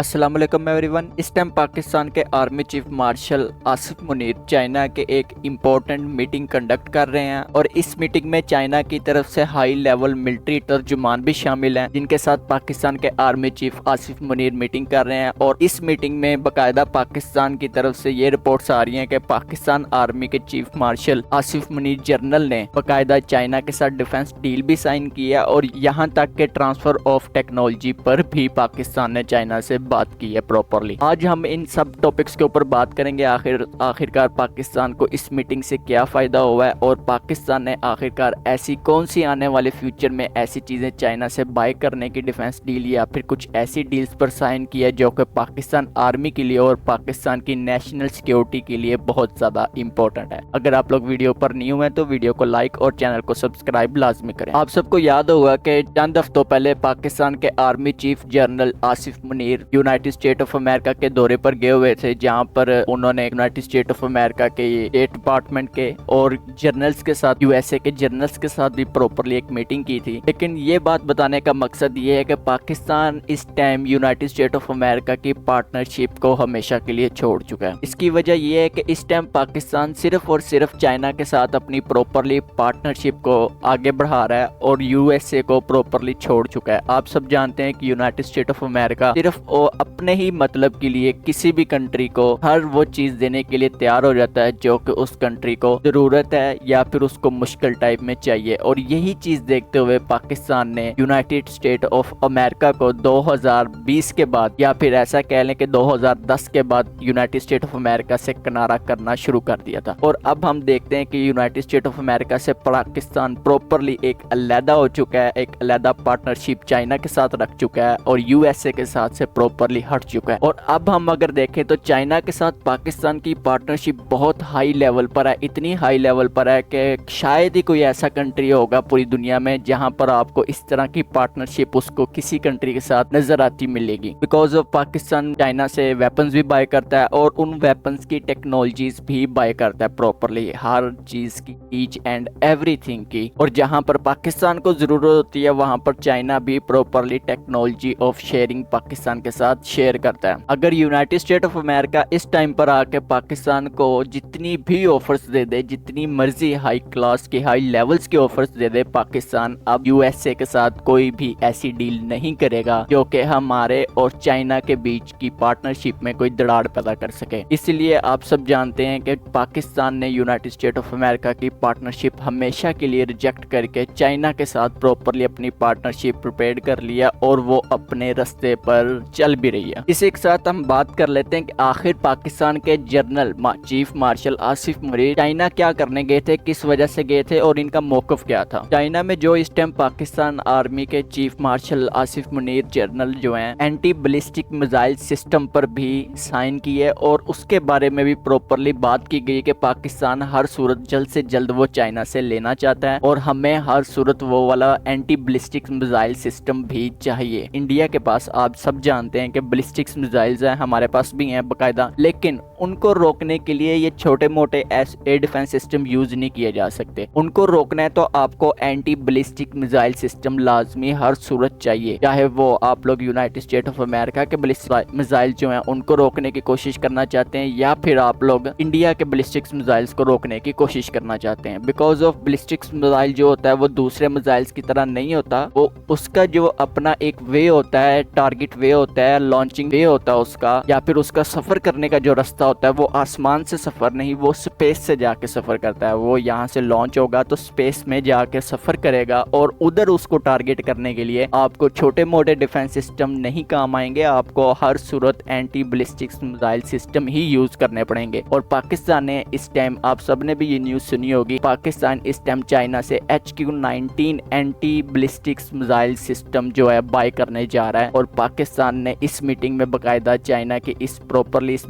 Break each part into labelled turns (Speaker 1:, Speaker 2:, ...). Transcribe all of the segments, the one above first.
Speaker 1: अस्सलाम वालेकुम एवरीवन। इस टाइम पाकिस्तान के army chief marshal Asif Munir China के एक इम्पोर्टेंट मीटिंग कंडक्ट कर रहे हैं और इस मीटिंग में चाइना की तरफ से हाई लेवल मिलिट्री तर्जुमान भी शामिल हैं, जिनके साथ पाकिस्तान के army chief Asif Munir meeting कर रहे हैं। और इस मीटिंग में बाकायदा पाकिस्तान की तरफ से ये रिपोर्ट्स आ रही हैं कि पाकिस्तान आर्मी के chief marshal Asif Munir general ने बाकायदा चाइना के साथ डिफेंस डील भी साइन किया और यहाँ तक के ट्रांसफर ऑफ टेक्नोलॉजी पर भी पाकिस्तान ने चाइना से बात की है प्रॉपरली। आज हम इन सब टॉपिक्स के ऊपर बात करेंगे। आखिरकार पाकिस्तान को इस मीटिंग से क्या फायदा हुआ है और पाकिस्तान ने आखिरकार ऐसी कौन सी आने वाले फ्यूचर में ऐसी चीजें चाइना से बाय करने की डिफेंस डील या फिर कुछ ऐसी डील्स पर साइन किया जो कि पाकिस्तान आर्मी के लिए और पाकिस्तान की नेशनल सिक्योरिटी के लिए बहुत ज्यादा इंपॉर्टेंट है। अगर आप लोग वीडियो पर न्यू हैं तो वीडियो को लाइक और चैनल को सब्सक्राइब लाजमी करें। आप सबको याद होगा कि चंद हफ्तों पहले पाकिस्तान के army chief general Asif Munir United state of America के दौरे पर गए हुए थे, जहां पर उन्होंने यूनाइटेड स्टेट ऑफ अमेरिका के स्टेट डिपार्टमेंट के और जर्नल्स के साथ यूएसए के जर्नल्स के साथ भी प्रॉपरली एक मीटिंग की थी। लेकिन ये बात बताने का मकसद ये है कि पाकिस्तान इस time United state of America की पार्टनरशिप को हमेशा के लिए छोड़ चुका है। इसकी वजह यह है कि इस टाइम पाकिस्तान सिर्फ और सिर्फ चाइना के साथ अपनी प्रॉपरली पार्टनरशिप को आगे बढ़ा रहा है और यूएसए को प्रॉपरली छोड़ चुका है। आप सब जानते हैं कि यूनाइटेड स्टेट ऑफ अमेरिका सिर्फ अपने ही मतलब के लिए किसी भी कंट्री को हर वो चीज देने के लिए तैयार हो जाता है जो कि उस कंट्री को जरूरत है या फिर उसको मुश्किल टाइप में चाहिए। और यही चीज देखते हुए पाकिस्तान ने यूनाइटेड स्टेट ऑफ अमेरिका को 2020 के बाद या फिर ऐसा कह लें कि 2010 के बाद यूनाइटेड स्टेट ऑफ अमेरिका से किनारा करना शुरू कर दिया था। और अब हम देखते हैं कि यूनाइटेड स्टेट ऑफ अमेरिका से पाकिस्तान प्रॉपरली एक अलहदा हो चुका है, एक अलहदा पार्टनरशिप चाइना के साथ रख चुका है और यूएसए के साथ से प्रॉपरली हट चुका है। और अब हम अगर देखें तो चाइना के साथ पाकिस्तान की पार्टनरशिप बहुत हाई लेवल पर है, इतनी हाई लेवल पर है कि शायद ही कोई ऐसा कंट्री होगा पूरी दुनिया में जहां पर आपको इस तरह की पार्टनरशिप उसको किसी कंट्री के साथ नजर आती मिलेगी। बिकॉज ऑफ पाकिस्तान चाइना से वेपन्स भी बाय करता है और उन वेपन्स की टेक्नोलॉजीज भी बाय करता है प्रॉपरली, हर चीज की, ईच एंड एवरीथिंग की। और जहां पर पाकिस्तान को जरूरत होती है वहां पर चाइना भी properly technology of sharing Pakistan के साथ शेयर करता है। अगर यूनाइटेड स्टेट ऑफ अमेरिका इस टाइम पर आके पाकिस्तान को जितनी भी ऑफर्स दे दे, जितनी मर्जी हाई क्लास की हाई लेवल्स की ऑफर्स दे दे, पाकिस्तान अब यूएसए के साथ कोई भी ऐसी डील नहीं करेगा जो कि हमारे और चाइना के बीच की पार्टनरशिप में कोई दरार पैदा कर सके। इसलिए आप सब जानते हैं कि पाकिस्तान ने यूनाइटेड स्टेट ऑफ अमेरिका की पार्टनरशिप हमेशा के लिए रिजेक्ट करके चाइना के साथ प्रॉपरली अपनी पार्टनरशिप प्रिपेयर कर लिया और वो अपने रास्ते पर चल भी रही है। इसी के साथ हम बात कर लेते हैं कि आखिर पाकिस्तान के general chief marshal Asif Munir China क्या करने गए थे, किस वजह से गए थे और इनका मौकफ क्या था। चाइना में जो इस टाइम पाकिस्तान आर्मी के chief marshal Asif Munir general जो हैं एंटी बैलिस्टिक मिसाइल सिस्टम पर भी साइन किए और उसके बारे में भी प्रॉपरली बात की गई कि पाकिस्तान हर सूरत जल्द से जल्द वो चाइना से लेना चाहता है और हमें हर सूरत वो वाला एंटी बैलिस्टिक मिसाइल सिस्टम भी चाहिए। इंडिया के पास आप सब जानते हैं कि बैलिस्टिक मिसाइल्स हैं, हमारे पास भी हैं बाकायदा, लेकिन उनको रोकने के लिए ये छोटे मोटे एयर डिफेंस सिस्टम यूज नहीं किए जा सकते। उनको रोकना है तो आपको एंटी बैलिस्टिक मिसाइल सिस्टम लाजमी हर सूरत चाहिए, चाहे वो आप लोग यूनाइटेड स्टेट ऑफ अमेरिका के बैलिस्टिक मिसाइल जो हैं उनको रोकने की कोशिश करना चाहते हैं या फिर आप लोग इंडिया के बैलिस्टिक मिसाइल्स को रोकने की कोशिश करना चाहते हैं। बिकॉज ऑफ बैलिस्टिक मिसाइल जो होता है वो दूसरे मिसाइल्स की तरह नहीं होता, वो उसका जो अपना एक वे होता है, टारगेट वे होता है, लॉन्चिंग वे होता है उसका, या फिर उसका सफर करने का जो रास्ता होता है वो आसमान से सफर नहीं, वो स्पेस से जाके सफर करता है। वो यहाँ से लॉन्च होगा तो स्पेस में जाके सफर करेगा और उधर उसको टारगेट करने के लिए आपको छोटे मोटे डिफेंस सिस्टम नहीं काम आएंगे, आपको हर सूरत एंटी बैलिस्टिक मिसाइल सिस्टम ही यूज करने पड़ेंगे। और पाकिस्तान ने इस टाइम, आप सबने भी ये न्यूज सुनी होगी, पाकिस्तान इस टाइम चाइना से HQ-19 anti ballistic missile system जो है बाय करने जा रहा है। और पाकिस्तान ने इस मीटिंग में बाकायदा चाइना की इस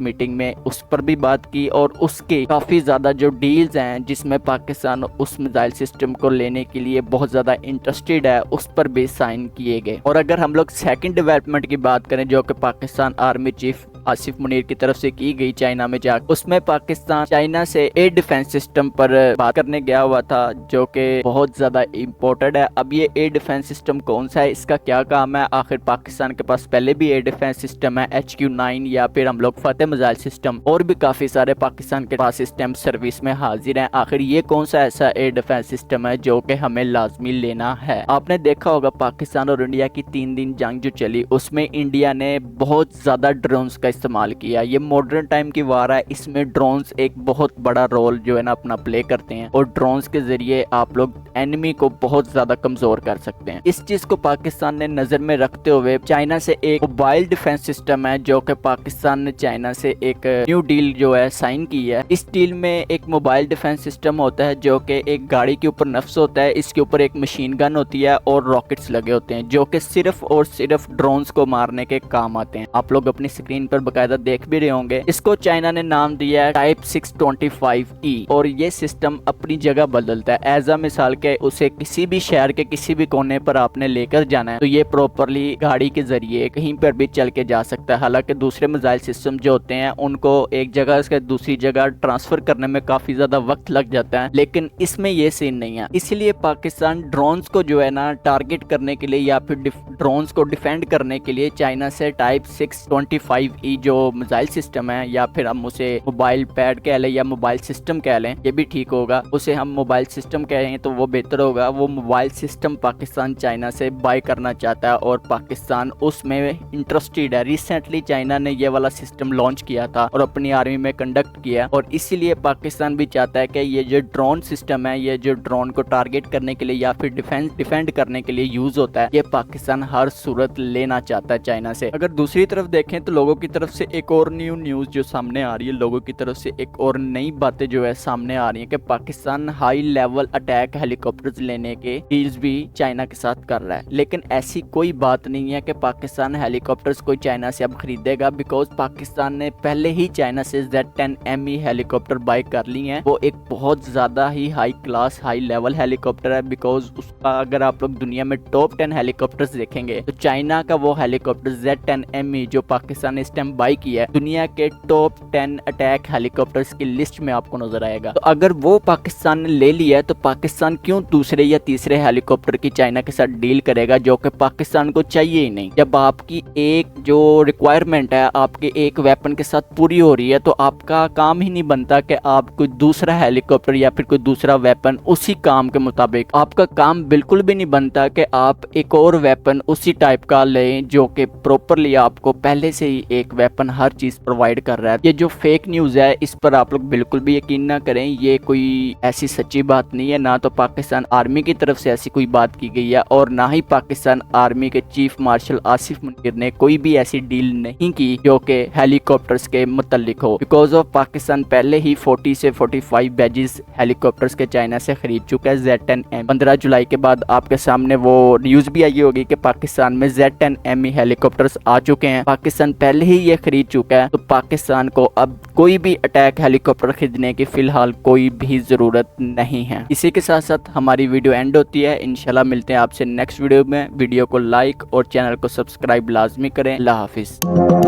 Speaker 1: मीटिंग में उस पर भी बात की और उसके काफी ज्यादा जो डील्स हैं जिसमें पाकिस्तान उस मिसाइल सिस्टम को लेने के लिए बहुत ज्यादा इंटरेस्टेड है उस पर भी साइन किए गए। और अगर हम लोग सेकंड डेवलपमेंट की बात करें जो कि पाकिस्तान आर्मी चीफ आसिफ मुनीर की तरफ से की गई चाइना में जाकर, उसमें पाकिस्तान चाइना से एयर डिफेंस सिस्टम पर बात करने गया हुआ था, जो कि बहुत ज्यादा इम्पोर्टेंट है। अब ये एयर डिफेंस सिस्टम कौन सा है, इसका क्या काम है, आखिर पाकिस्तान के पास पहले भी एयर डिफेंस सिस्टम है HQ9 या फिर हम लोग फतेह मिसाइल सिस्टम, और भी काफी सारे पाकिस्तान के पास सिस्टम सर्विस में हाजिर हैं। आखिर ये कौन सा ऐसा एयर डिफेंस सिस्टम है जो कि हमें लाजमी लेना है। आपने देखा होगा पाकिस्तान और इंडिया की 3 दिन जंग जो चली, उसमें इंडिया ने बहुत ज्यादा ड्रोन्स का इस्तेमाल किया। ये मॉडर्न टाइम की वार है, इसमें ड्रोन्स एक बहुत बड़ा रोल जो है ना अपना प्ले करते हैं, और ड्रोन्स के जरिए आप लोग एनिमी को बहुत ज्यादा कमजोर कर सकते हैं। इस चीज को पाकिस्तान ने नजर में रखते हुए चाइना से एक मोबाइल डिफेंस सिस्टम है, जो कि पाकिस्तान ने चाइना से एक न्यू डील जो है साइन की है। इस डील में एक मोबाइल डिफेंस सिस्टम होता है जो कि एक गाड़ी के ऊपर नफ्स होता है, इसके ऊपर एक मशीन गन होती है और रॉकेट्स लगे होते हैं, जो कि सिर्फ और सिर्फ ड्रोन्स को मारने के काम आते हैं। आप लोग अपनी स्क्रीन पर बकायदा देख भी रहे होंगे। इसको चाइना ने नाम दिया है टाइप 625E, और ये सिस्टम अपनी जगह बदलता है। एज अ मिसाल के उसे किसी भी शहर के किसी भी कोने पर आपने लेकर जाना है तो ये प्रॉपरली गाड़ी के जरिए कहीं पर भी चल के जा सकता है। हालांकि दूसरे मिसाइल सिस्टम जो होते हैं उनको एक जगह से दूसरी जगह ट्रांसफर करने में काफी ज्यादा वक्त लग जाता है, लेकिन इसमें ये सीन नहीं है। इसलिए पाकिस्तान ड्रोन्स को जो है ना टारगेट करने के लिए या फिर ड्रोन्स को डिफेंड करने के लिए चाइना से टाइप 625E जो मिसाइल सिस्टम है, या फिर हम उसे मोबाइल पैड कह लें या मोबाइल सिस्टम कह लें, ये भी ठीक होगा। उसे हम मोबाइल सिस्टम कहें तो वो बेहतर होगा। वो मोबाइल सिस्टम पाकिस्तान चाइना से बाय करना चाहता है और पाकिस्तान उसमें इंटरेस्टेड है। रिसेंटली चाइना ने ये वाला सिस्टम लॉन्च किया था और अपनी आर्मी में कंडक्ट किया, और इसीलिए पाकिस्तान भी चाहता है कि ये जो ड्रोन सिस्टम है, ये जो ड्रोन को टारगेट करने के लिए या फिर डिफेंड करने के लिए यूज होता है, ये पाकिस्तान हर सूरत लेना चाहता है चाइना से। अगर दूसरी तरफ देखें तो लोगों की तरफ से एक और न्यू न्यूज जो सामने आ रही है, लोगों की तरफ से एक और नई बातें जो है सामने आ रही है कि Pakistan high level attack helicopters लेने के डील्स भी चाइना के साथ कर रहा है। लेकिन ऐसी कोई बात नहीं है कि पाकिस्तान हेलीकॉप्टर्स कोई चाइना से अब खरीदेगा, बिकॉज पाकिस्तान ने पहले ही चाइना से Z10ME हेलीकॉप्टर बाय कर ली हैं। वो एक बहुत ज्यादा ही high class high level helicopter है, बिकॉज उसका अगर आप लोग दुनिया में टॉप 10 हेलीकॉप्टर्स देखेंगे तो चाइना का वो हेलीकॉप्टर Z10ME जो पाकिस्तान ने इस टाइम बाय किया है, दुनिया के टॉप 10 अटैक हेलीकॉप्टर्स की लिस्ट में आपको नजर आएगा। तो अगर वो पाकिस्तान ने ले लिया है तो पाकिस्तान क्यों दूसरे या तीसरे हेलीकॉप्टर की चाइना के साथ डील करेगा, जो कि पाकिस्तान को चाहिए ही नहीं। जब आपकी एक जो रिक्वायरमेंट है आपके एक वेपन के साथ पूरी हो रही है तो आपका काम ही नहीं बनता कि आप कोई दूसरा हेलीकॉप्टर या फिर कोई दूसरा वेपन उसी काम के मुताबिक, आपका काम बिल्कुल भी नहीं बनता कि आप एक और वेपन उसी टाइप का लें जो कि प्रॉपरली आपको पहले से ही एक वेपन हर चीज प्रोवाइड कर रहा है। ये जो फेक न्यूज है इस पर आप लोग बिल्कुल भी यकीन ना करें, ये कोई ऐसी सच्ची बात नहीं है। ना तो पाकिस्तान आर्मी की तरफ से ऐसी कोई बात की गई है और ना ही पाकिस्तान आर्मी के चीफ मार्शल आसिफ मुनीर ने कोई भी ऐसी डील नहीं की जो कि हेलीकॉप्टर्स के मुतल्लिक हो। बिकॉज ऑफ पाकिस्तान पहले ही 40 से 45 बैजेस हेलीकॉप्टर्स के चाइना से खरीद चुका है Z10M। 15 जुलाई के बाद आपके सामने वो न्यूज भी आई होगी कि पाकिस्तान में Z10ME हेलीकॉप्टर्स आ चुके हैं। पाकिस्तान पहले ही ये खरीद चुका है, तो पाकिस्तान को अब कोई भी अटैक हेलीकॉप्टर खरीदने की फिलहाल कोई भी जरूरत नहीं है। इसी के साथ साथ हमारी वीडियो एंड होती है। इंशाल्लाह मिलते हैं आपसे नेक्स्ट वीडियो में। वीडियो को लाइक और चैनल को सब्सक्राइब लाजमी करें। अल्लाह हाफिज।